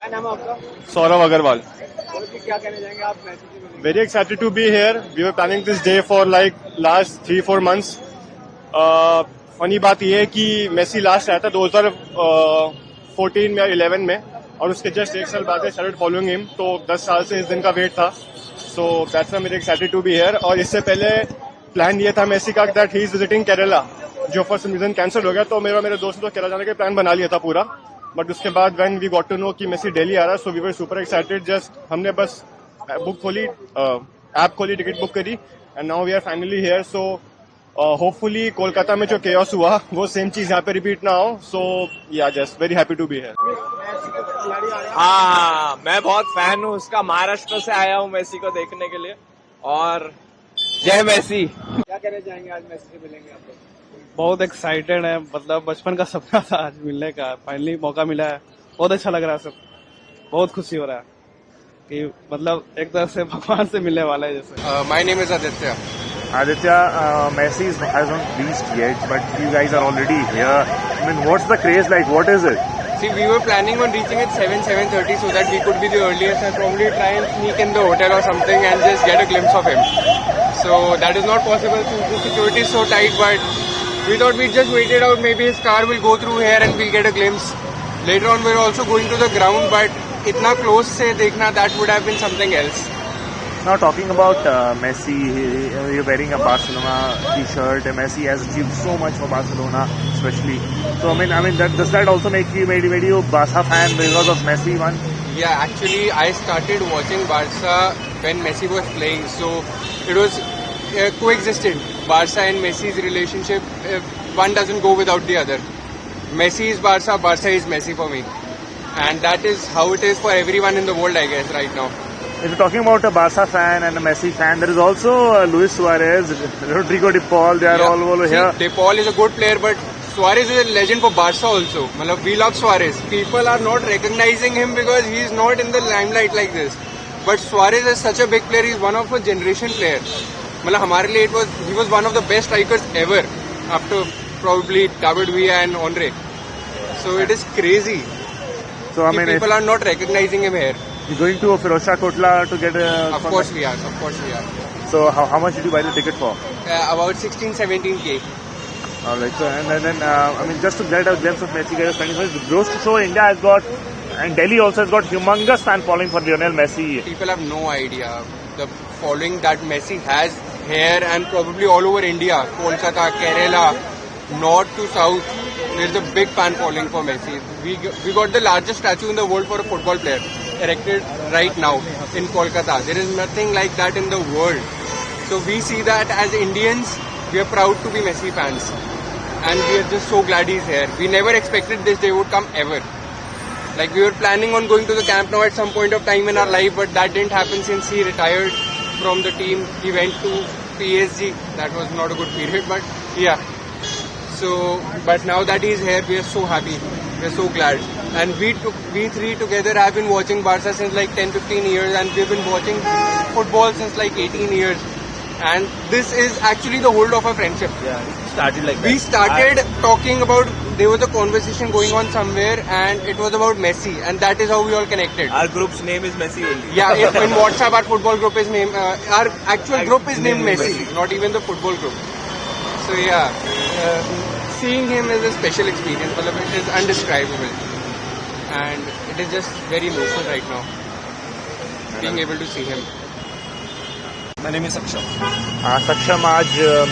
क्या नाम है आपका? Saurav Agarwal. क्या कहना चाहेंगे आप मैच से? Very excited to be here. We were planning this day for like last 3-4 months. Funny बात यह है कि मेसी लास्ट आया था 2014 में या 11 में और उसके जस्ट एक साल बाद आई स्टार्टेड फॉलोइंग हिम, तो 10 साल से इस दिन का वेट था. सो दैट्स व्हाई मेरे एक्साइटेड टू बी हियर. और इससे पहले प्लान ये था मेसी का that he is visiting Kerala, जो फॉर सम रीजन कैंसिल हो गया. तो मेरे दोस्त ने तो केरला जाने का प्लान बना लिया था पूरा. बट उसके बाद when we got to know कि मेसी दिल्ली आ रहा, so we were super excited. Just हमने बस बुक खोली, ऐप खोली, टिकट बुक करी and now we are finally here. So hopefully Kolkata में जो केओस हुआ वो सेम चीज यहाँ पे रिपीट ना हो. So yeah just very happy to be here. हाँ, मैं बहुत फैन हूँ उसका. महाराष्ट्र से आया हूँ मेसी को देखने के लिए. और जय मेसी. क्या कहना चाहेंगे आज मैच से मिलेंगे आप लोग? बहुत एक्साइटेड है, मतलब बचपन का सपना था आज मिलने का, फाइनली मौका मिला है. बहुत अच्छा लग रहा है, सब बहुत खुशी हो रहा है कि मतलब एक तरह से भगवान से मिलने वाला है जैसे. My name is Aditya. Aditya, Messi has not reached yet, but you guys are already here. I mean, what's the craze like? What is it? See, we were planning on reaching at 7:30 so that we could be the earliest and probably try and sneak in the hotel or something and just get a glimpse of him. So that is not possible since the security is so tight, but we thought we'd just wait it out. Maybe his car will go through here and we'll get a glimpse. Later on, we're also going to the ground, but itna close se dekhna, that would have been something else. Now talking about Messi, you're wearing a Barcelona t-shirt. Messi has achieved so much for Barcelona, especially. So I mean, does that also made you Barca fan because of Messi one? Yeah, actually, I started watching Barca when Messi was playing, so it was coexisted. Barca and Messi's relationship, one doesn't go without the other. Messi is Barca, Barca is Messi for me, and that is how it is for everyone in the world, I guess, right now. If you're talking about a Barca fan and a Messi fan, there is also Luis Suarez, Rodrigo De Paul. They are all over here. De Paul is a good player, but Suarez is a legend for Barca also. We love Suarez. People are not recognizing him because he is not in the limelight like this. But Suarez is such a big player. He is one of a generation player. हमारे लिए he was one of the best strikers ever after probably David Villa and Henry. So it is crazy. So I mean, people are not recognizing him here. You're going to Firozshah Kotla to get a... Of course we are. So how much did you buy the ticket for? About 16-17K. Alright, so and then I mean, just to get a glimpse of Messi guys spending, it goes to show India has got, and Delhi also has got humongous fan following for Lionel Messi. People have no idea the following that Messi has here and probably all over India, Kolkata, Kerala, north to south. There is a big fan following for Messi. We got the largest statue in the world for a football player erected right now in Kolkata. There is nothing like that in the world. So we see that as Indians, we are proud to be Messi fans. And we are just so glad he's here. We never expected this day would come ever. Like we were planning on going to the Camp Nou at some point of time in our life, but that didn't happen since he retired from the team. He went to PSG. That was not a good period, but yeah. So, but now that he's here, we are so happy. We are so glad. And we three together have been watching Barca since like 10-15 years, and we've been watching football since like 18 years. And this is actually the hold of our friendship. Yeah, it started like we started talking about, there was a conversation going on somewhere and it was about Messi, and that is how we all connected. Our group's name is Messi only. Yeah, in WhatsApp our football group is named, our actual group is named Messi, not even the football group. So yeah, seeing him is a special experience. It is undescribable, and it is just very emotional right now, being able to see him. My name is Saksham. Saksham,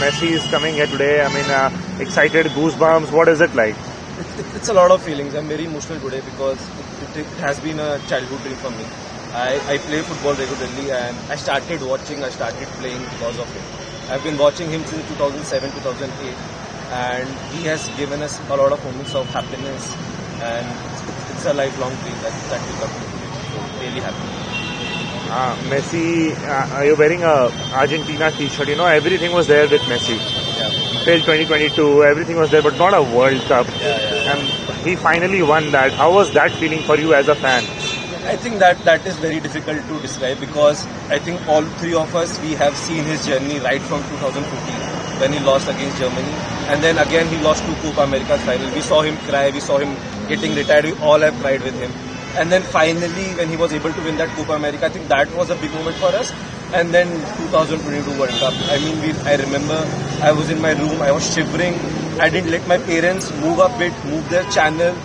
Messi is coming here today. I mean, excited, goosebumps. What is it like? It's a lot of feelings. I'm very emotional today because it has been a childhood dream for me. I play football regularly and I started playing because of him. I've been watching him since 2007, 2008, and he has given us a lot of moments of happiness, and it's a lifelong dream that will come true today. So really happy. Messi, you're wearing a Argentina t-shirt. You know, everything was there with Messi. Yeah. Till 2022, everything was there, but not a World Cup. Yeah. And he finally won that. How was that feeling for you as a fan? I think that is very difficult to describe because I think all three of us, we have seen his journey right from 2014 when he lost against Germany, and then again he lost 2 Copa Americas final. We saw him cry, we saw him getting retired, we all have cried with him. And then finally, when he was able to win that Copa America, I think that was a big moment for us. And then 2022 World Cup. I mean, I remember I was in my room, I was shivering. I didn't let my parents move a bit, move their channel.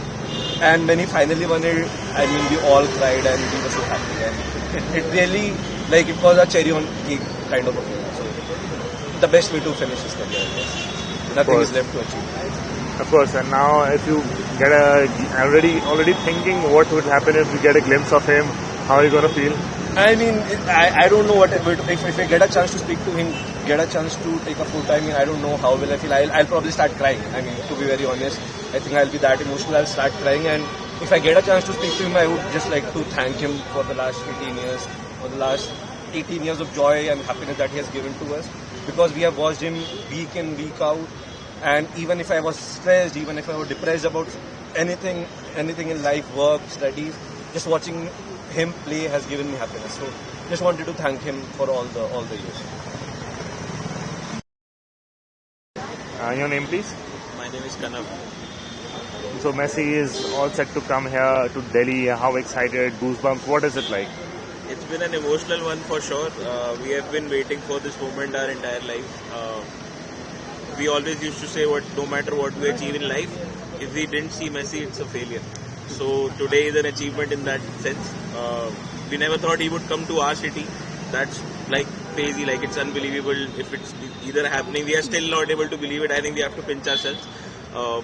And when he finally won it, I mean, we all cried and we were so happy. And it really, like, it was a cherry on cake kind of a feeling. So, the best way to finish his career, I guess. Nothing is left to achieve. Of course, and now if you get already thinking what would happen if you get a glimpse of him, how are you going to feel? I mean, I don't know what if I get a chance to speak to him, get a chance to take a photo. I mean, I don't know how will I feel. I'll probably start crying. I mean, to be very honest, I think I'll be that emotional. I'll start crying, and if I get a chance to speak to him, I would just like to thank him for the last 18 years, for the last 18 years of joy and happiness that he has given to us. Because we have watched him week in, week out, and even if I was stressed, even if I was depressed about anything in life, work, studies, just watching him play has given me happiness. So just wanted to thank him for all the years. Your name, please? My name is Kanav. So Messi is all set to come here to Delhi. How excited? Goosebumps? What is it like? It's been an emotional one for sure. We have been waiting for this moment our entire life. We always used to say no matter what we achieve in life, if we didn't see Messi, it's a failure. So today is an achievement in that sense. We never thought he would come to our city. That's like crazy, like it's unbelievable. If it's either happening, we are still not able to believe it. I think we have to pinch ourselves.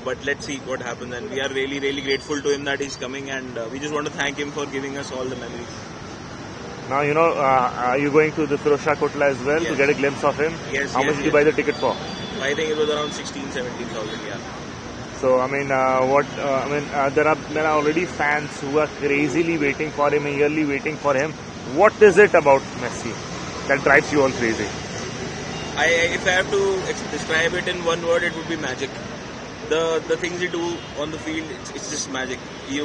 But let's see what happens, and we are really, really grateful to him that he's coming, and we just want to thank him for giving us all the memories. Now, are you going to the Firozshah Kotla as well to get a glimpse of him? Yes. How much did you buy the ticket for? I think it was around 16,000-17,000, yeah. So, I mean, there are already fans who are crazily waiting for him, eagerly waiting for him. What is it about Messi that drives you all crazy? If I have to describe it in one word, it would be magic. The things he do on the field, it's just magic.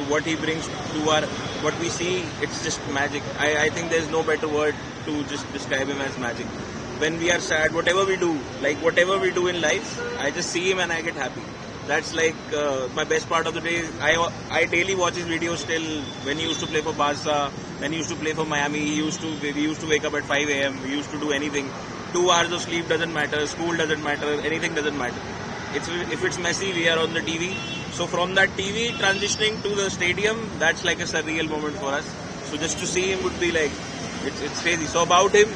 What he brings to what we see, it's just magic. I think there's no better word to just describe him as magic. When we are sad, whatever we do in life, I just see him and I get happy. That's like my best part of the day. I daily watch his videos still. When he used to play for Barca, when he used to play for Miami, we used to wake up at 5 a.m. We used to do anything. 2 hours of sleep doesn't matter. School doesn't matter. Anything doesn't matter. If it's Messi, we are on the TV. So from that TV transitioning to the stadium, that's like a surreal moment for us. So just to see him would be like, it's crazy. So about him,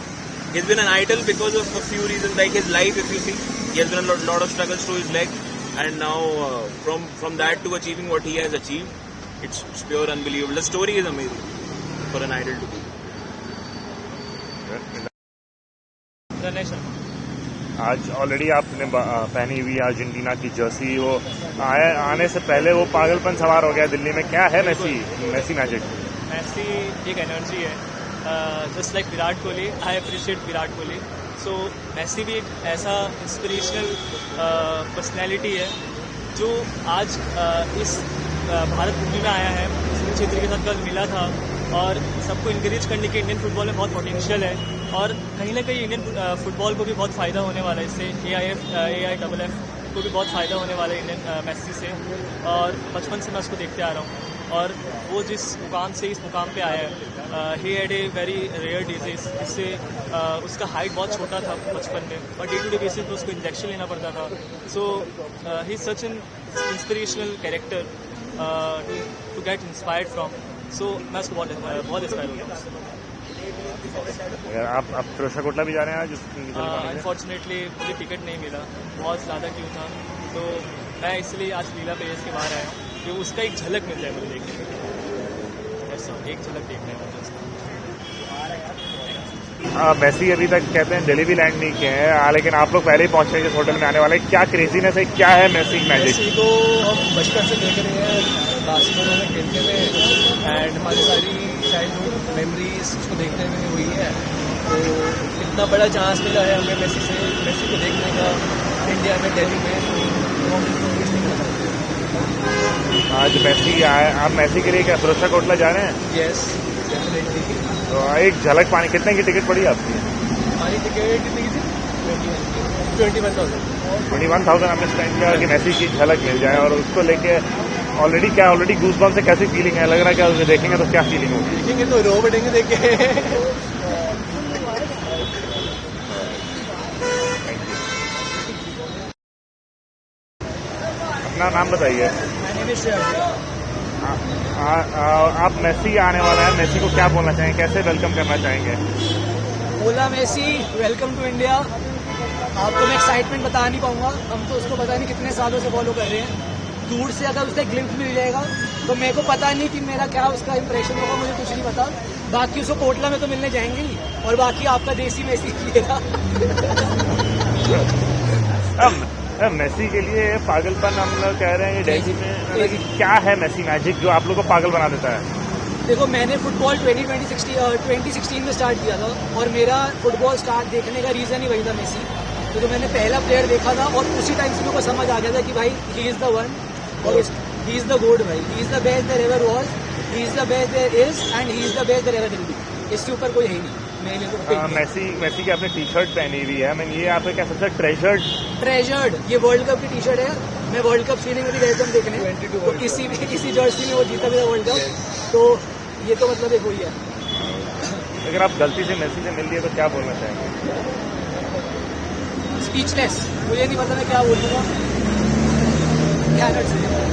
he's been an idol because of a few reasons, like his life. If you see, he has been a lot of struggles to his leg, and now from that to achieving what he has achieved, it's pure unbelievable. The story is amazing for an idol to be. आज already आपने पहनी हुई Argentina की Jersey, वो आने से पहले वो पागलपन सवार हो गया दिल्ली में. क्या है मैसी मैजिक? मैसी एक एनर्जी है, just like Virat Kohli. I appreciate Virat Kohli. So Messi भी एक ऐसा इंस्पिरेशनल पर्सनैलिटी है जो आज इस भारत भूमि में आया है. सुनील छेत्री के साथ कल मिला था और सबको इंकरेज करने के इंडियन फुटबॉल में बहुत पोटेंशियल है, और कहीं ना कहीं इंडियन फुटबॉल को भी बहुत फ़ायदा होने वाला है इससे. AIFF को भी बहुत फ़ायदा होने वाला है इंडियन मैसी से, और बचपन से मैं उसको देखते आ रहा हूँ. और वो जिस मुकाम से इस मुकाम पे आया है, he had a very rare disease, जिससे उसका हाइट बहुत छोटा था बचपन में, और डे टू डे बेसिस पे उसको इंजेक्शन लेना पड़ता था. So he is such an inspirational character to get inspired from. So मैं उसको बहुत इंस्पायर हो गया. आप फिरोजशाह कोटला भी जा रहे हैं आज? अनफॉर्चुनेटली मुझे टिकट नहीं मिला, बहुत ज़्यादा क्यों था, तो मैं इसलिए आज लीला पेरेस के बाहर आया हूँ कि उसका एक झलक मिल जाए मुझे देखने के लिए. ऐसा एक झलक देखना है मुझे उसका. मैसी अभी तक कहते हैं दिल्ली भी लैंड नहीं किए हैं, लेकिन आप लोग पहले ही पहुंच रहे हैं जिस होटल में आने वाले. क्या क्रेजीनेस है, क्या है मैसी मैजिक? मैसी को हम बचपन से देख रहे हैं, बार्सिलोना में खेलते हुए, एंड हमारी सारी चाइल्डहुड मेमोरीज उसको देखने में हुई है. तो इतना बड़ा चांस मिला है हमें मैसी को देखने का इंडिया में, दिल्ली में, तो हम इसको मिस नहीं कर सकते. आज मैसी आए, आप मैसी के लिए क्या फिरोजशाह कोटला जा रहे हैं? Yes, definitely. तो एक झलक पानी, कितने की टिकट पड़ी आपकी? हमारी टिकट कितनी की थी? 21,000. 21,000 हमने स्पेंड किया कि मैसी की झलक मिल जाए, और उसको लेके ऑलरेडी गूज बम्प से कैसी फीलिंग है? लग रहा है क्या देखेंगे तो क्या फीलिंग होगी? देखेंगे तो रो बैठेंगे देख के। अपना नाम बताइए। आप मेसी आने वाला है, मेसी को क्या बोलना चाहेंगे, कैसे वेलकम करना चाहेंगे? ओला मेसी वेलकम टू इंडिया। आपको मैं एक्साइटमेंट बता नहीं पाऊंगा, हम तो उसको पता नहीं कितने सालों से फॉलो कर रहे हैं। दूर से अगर उससे ग्लिम्स मिल जाएगा तो मेरे को पता नहीं कि मेरा क्या उसका इंप्रेशन होगा, मुझे कुछ नहीं पता। बाकी उसको कोटला में तो मिलने जाएंगे ही, और बाकी आपका देसी मेसी खेलेगा। मेसी के लिए पागलपन हम लोग कह रहे हैं दिल्ली में, क्या है मेसी मैजिक जो आप लोग को पागल बना देता है? देखो, मैंने फुटबॉल 2016 में स्टार्ट किया था, और मेरा फुटबॉल स्टार्ट देखने का रीजन ही वही था मेसी। तो जो मैंने पहला प्लेयर देखा था, और उसी टाइम से मेरे को समझ आ गया था कि भाई ही इज द वन, और ही इज द गोड भाई, he is the best there ever was, he is the best there is, and he is the best there ever will be. इसके ऊपर कोई है ही नहीं। मेरे को मेसी की आपने टी शर्ट पहनी हुई है, मैं ये आपका क्या सबसे ट्रेजर्ड ये वर्ल्ड कप की टी शर्ट है। मैं वर्ल्ड कप सीने में भी गए थे हम देखने, तो इसी जर्सी में वो जीता भी था वर्ल्ड कप। तो ये तो मतलब एक वही है। अगर आप गलती से मेसी से मिल लिए तो क्या बोलना चाहेंगे? स्पीचलेस, मुझे नहीं पता मैं क्या बोलूँगा, क्या कर सकते।